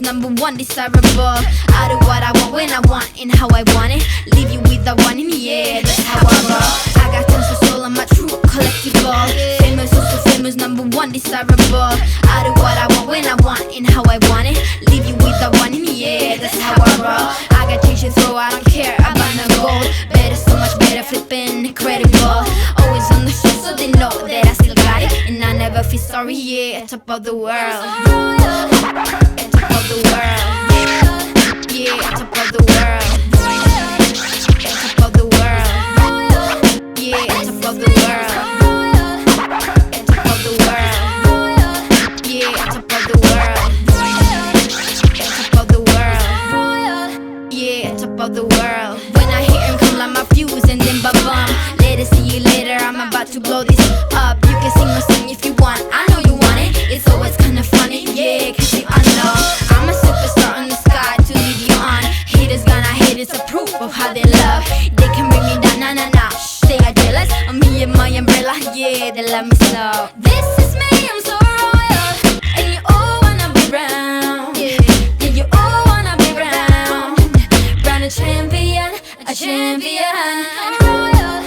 #1 desirable. I do what I want when I want and how I want it. Leave you with the one in the air, that's how I roll. I got tons of soul, I'm a true collectible. Famous, also famous, #1 desirable. I do what I want when I want and how I want it. Leave you with the one in the air, that's how I roll. I got change to throw, I don't care about no gold. Better, so much better, flipping incredible. Always on the show so they know that I still got it. And I never feel sorry, yeah, at top of the world. At top of the world. Yeah, at top of the world. At top of the world. Yeah, at top of the world. At top of the world. Yeah, at top of the world. At top of the world. Yeah, at top of the world. When I hear him come like my fuse and then ba-bum. Later, see you later, I'm about to blow this up. You can sing my song if you want, I know you want it. It's always kinda funny, yeah, cause you know I'm a superstar on the sky to lead you on. Haters gonna hate, it's a proof of how they love. They can bring me down, nah, nah, nah. They are jealous of me and my umbrella, yeah, they love me so. This is me, I'm so royal, and you all wanna be round. Yeah, you all wanna be round. Round a champion, a champion. Royal,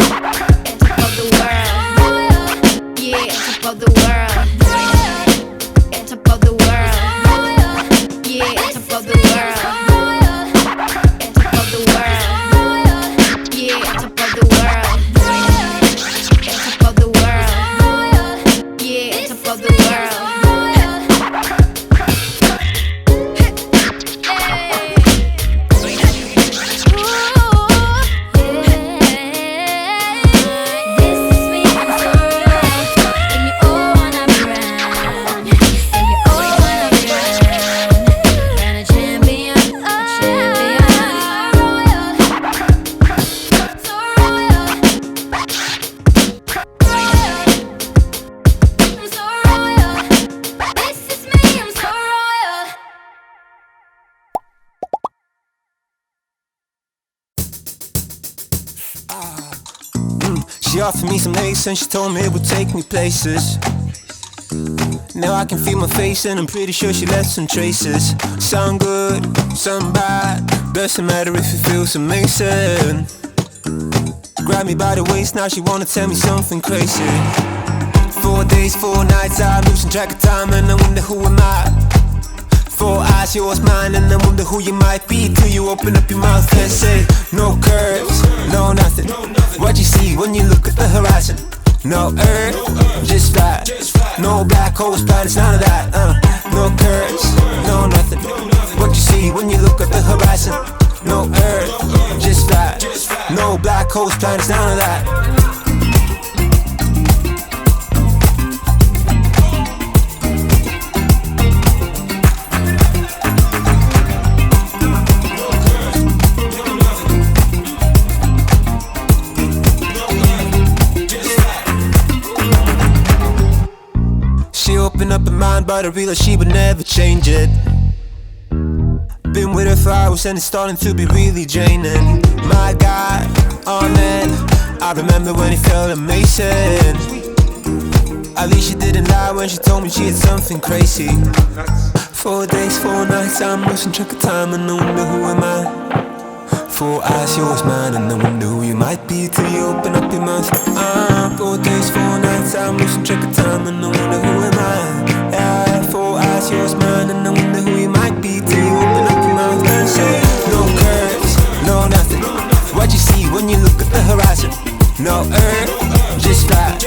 at top of the world. Yeah, at top of the world. At top of the world. Yeah, at top of the world. At top of the world. Yeah, at top of the world. At top of the world. Yeah, at top of the world. She offered me some lace and she told me it would take me places. Now I can feel my face and I'm pretty sure she left some traces. Some good, some bad, doesn't matter if it feels amazing. Grab me by the waist, now she wanna tell me something crazy. 4 days, 4 nights, I'm losing track of time and I wonder who am I. 4 eyes, yours, mine, and I wonder who you might be till you open up your mouth and say no curves, no nothing. What you see when you look at the horizon? No earth, just flat. No black holes, planets, none of that. No curves, no nothing. What you see when you look at the horizon? No earth, just flat. No black holes, planets, none of that. Open up her mind, but I realized she would never change it. Been with her for hours and it's starting to be really draining. My God, oh man, I remember when it felt amazing. At least she didn't lie when she told me she had something crazy. 4 days, 4 nights, I'm losing track of time and I wonder who am I. 4 eyes, yours, mine, and I wonder who you might be till you open up your mouth. 4 days, 4 nights, I'm losing track of time and I wonder who am I. Yeah, 4 eyes, yours, mine, and I wonder who you might be till you open up your mouth and say no curves, no nothing. What you see when you look at the horizon? No earth, just flat.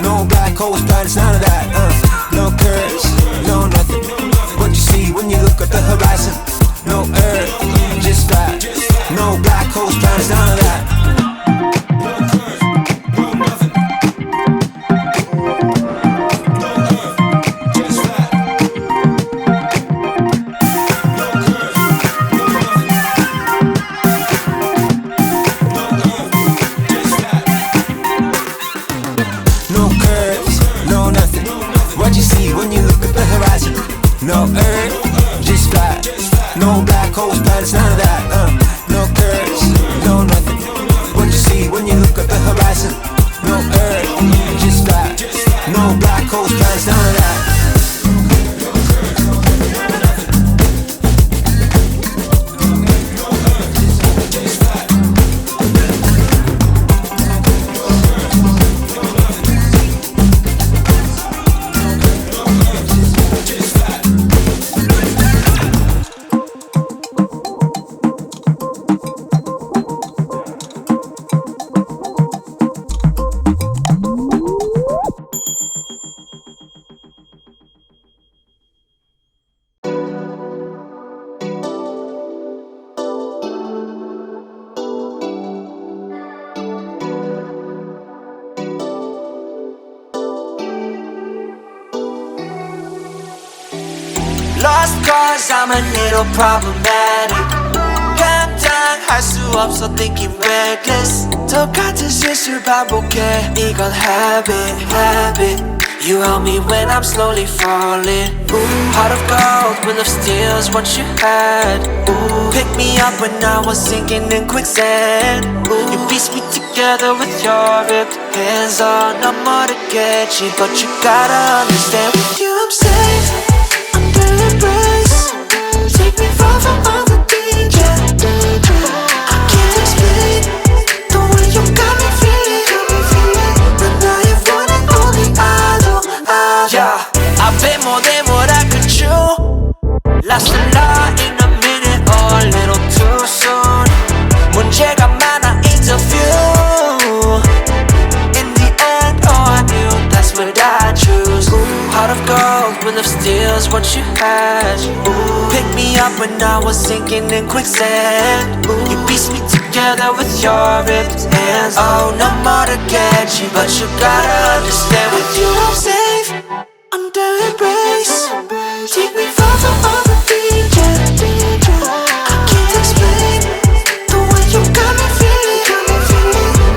No black holes, planets, none of that. No curves, no nothing. What you see when you look at the horizon? No earth, just flat. No black holes, planets, none of that. No curves, no nothing. What you see when you look at the horizon? No earth, just flat. No black holes, planets, none of that. No curves, no nothing. What you see when you look at the horizon? No earth, just flat. No black holes, planets, none of that. lost cause I'm a little problematic. 감당할 수 없어 thinking reckless. 똑같은 실수 반복해 이건 habit. You help me when I'm slowly falling. Heart of gold, will of steel's what you had. Pick me up when I was sinking in quicksand. You piece me together with your ripped hands. I'm more to get you, but you gotta understand. With you I'm safe, under embrace. Take me far from all the danger. I can't explain the way you got me feeling. But I have one and only I know. Yeah, I've been more than what I could chew. Lost a lot in a minute or a little too soon. 문제가 많아 interview. In the end, oh I knew that's what I choose. Heart of gold, will of steel's what you had. Pick me up when I was sinking in quicksand. You piece me together with your ripped hands. Oh, no more to get you, but you gotta understand. With you I'm safe, under embrace. Take me far from all the danger. I can't explain the way you got me feeling.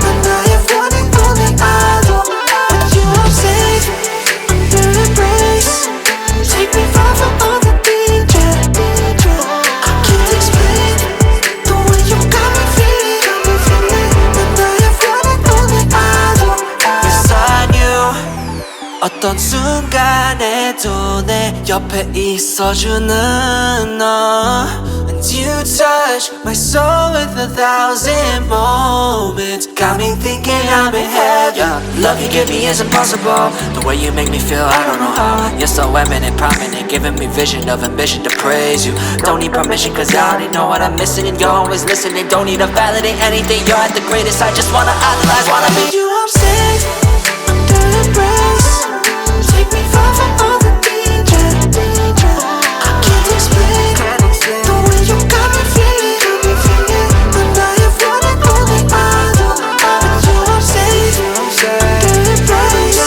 But I have one and only I know. With you I'm safe, under embrace. Take me far from all the danger. I can't explain the way you got me feeling. But I have one and only I know. Yes I knew. 어떤 순간에도 내 옆에 있어주는 너. And you touch my soul with 1,000 moments. Got me thinking I'm in heaven. Love you give me is impossible. The way you make me feel, I don't know how. You're so eminent, prominent, giving me vision of ambition to praise you. Don't need permission cause I already know what I'm missing. And you're always listening, don't need to validate anything. You're at the greatest, I just wanna idolize, wanna be you. I'm safe, under embrace. Take me far from all the danger. I can't explain the way you got me feeling. But I have one and only I know. With you I'm safe, under embrace.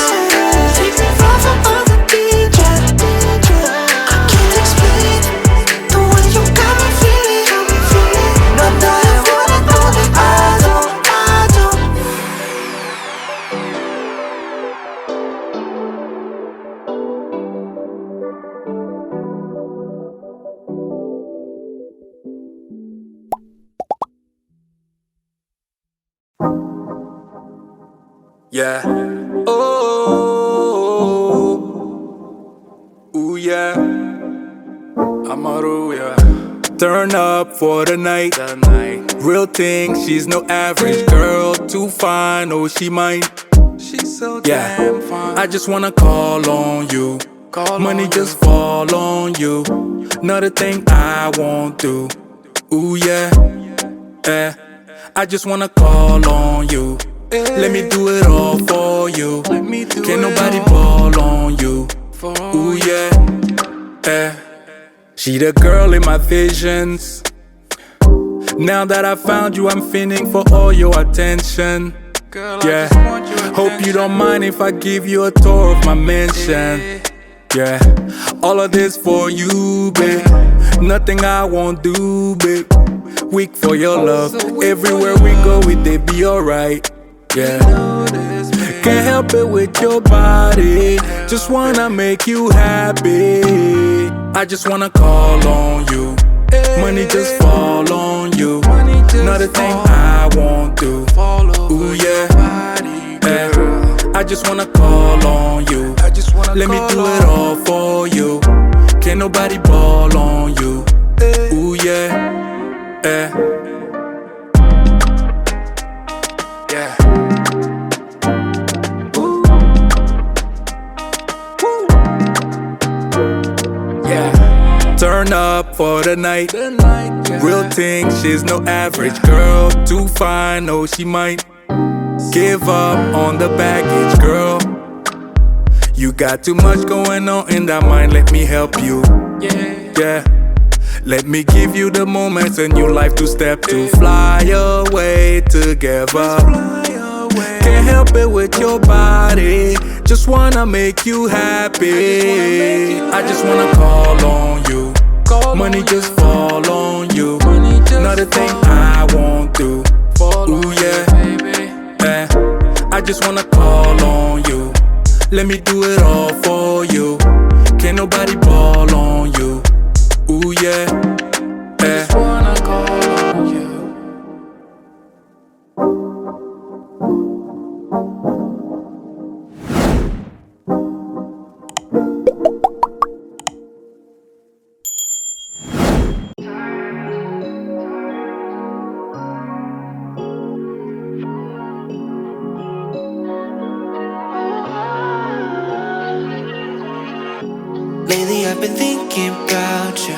Take me far from all the danger. I can't explain the way you got me feeling. But I have one and only I know. Yeah. Oh, ooh yeah. Amaroo, yeah. Turn up for the night. Real thing, she's no average girl. Too fine, oh she mine. She's so damn fine. I just wanna call on you. Money just fall on you. Another thing I won't do. Ooh yeah. I just wanna call on you. Let me do it all for you. Can't nobody ball on you. Ooh yeah. She the girl in my visions. Now that I found you, I'm feeling for all your attention. Yeah. Hope you don't mind if I give you a tour of my mansion. Yeah. All of this for you, babe. Nothing I won't do, babe. Weak for your love. Everywhere we go, they be alright. Yeah. Can't help it with your body. Just wanna make you happy. I just wanna call on you. Money just fall on you. Another thing I won't do. Ooh yeah. I just wanna call on you. Let me do it all for you. Can't nobody ball on you. Ooh yeah. Yeah. Turn up for the night. Real thing, she's no average girl. Too fine, oh she might give up on the baggage, girl. You got too much going on in that mind, let me help you. Yeah. Let me give you the moments in your life to step to. Fly away together. Can't help it with your body. just wanna make you happy. I just wanna call on you. Money just fall on you. Not a thing I won't do. Ooh yeah, yeah. I just wanna call on you. Let me do it all for you. Can't nobody ball on you. Ooh yeah, yeah. Just wanna call on you. Lately I've been thinking about you.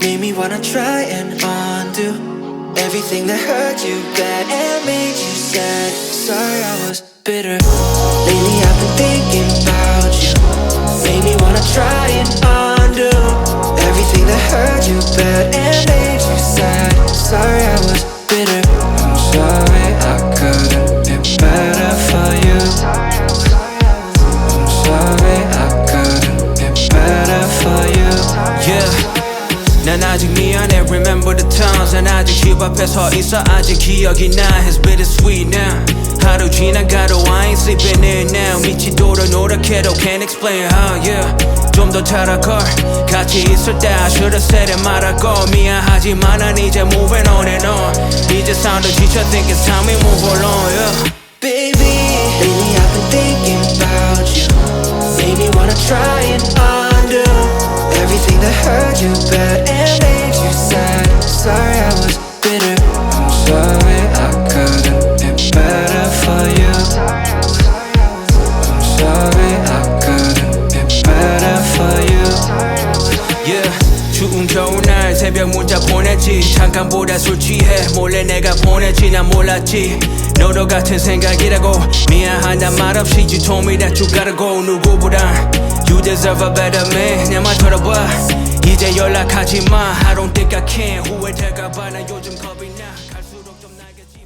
Made me wanna try and undo everything that hurt you bad and made you sad. Sorry I was bitter. Lately I've been thinking about you. Made me wanna try and undo everything that hurt you bad and made you sad. Sorry I was bitter. I'm sorry I couldn't be better for you. I'm sorry I couldn't be better for you. Yeah. 난 아직 미안해 remember the times 난 아직 집 앞에 서 있어 아직 기억이 나 It's bittersweet now 하루 지나가도 I ain't sleeping in now 미치도록 노력해도 can't explain how yeah 좀 더 잘할걸 같이 있을 때 I should've said it 말할걸 미안하지만 난 이제 moving on and on 이제 삶도 지쳐 think it's time we move along yeah Baby lately I've been thinking about you Made me wanna try and undo everything that hurt you bad and made you sad. Sorry I was bitter. I'm sorry I couldn't be better for you. I'm sorry I couldn't be better for you. Yeah. 추운 겨울날 새벽 문자 보냈지 잠깐보다 술 취해 몰래 내가 보냈지 난 몰랐지 너도 같은 생각이라고 미안하단 말 없이 You told me that you gotta go 누구보다 You deserve a better man 내 말 들어봐 이제 연락하지 마 I don't think I can 후회될까봐 난 요즘 겁이 나 갈수록 좀 나겠지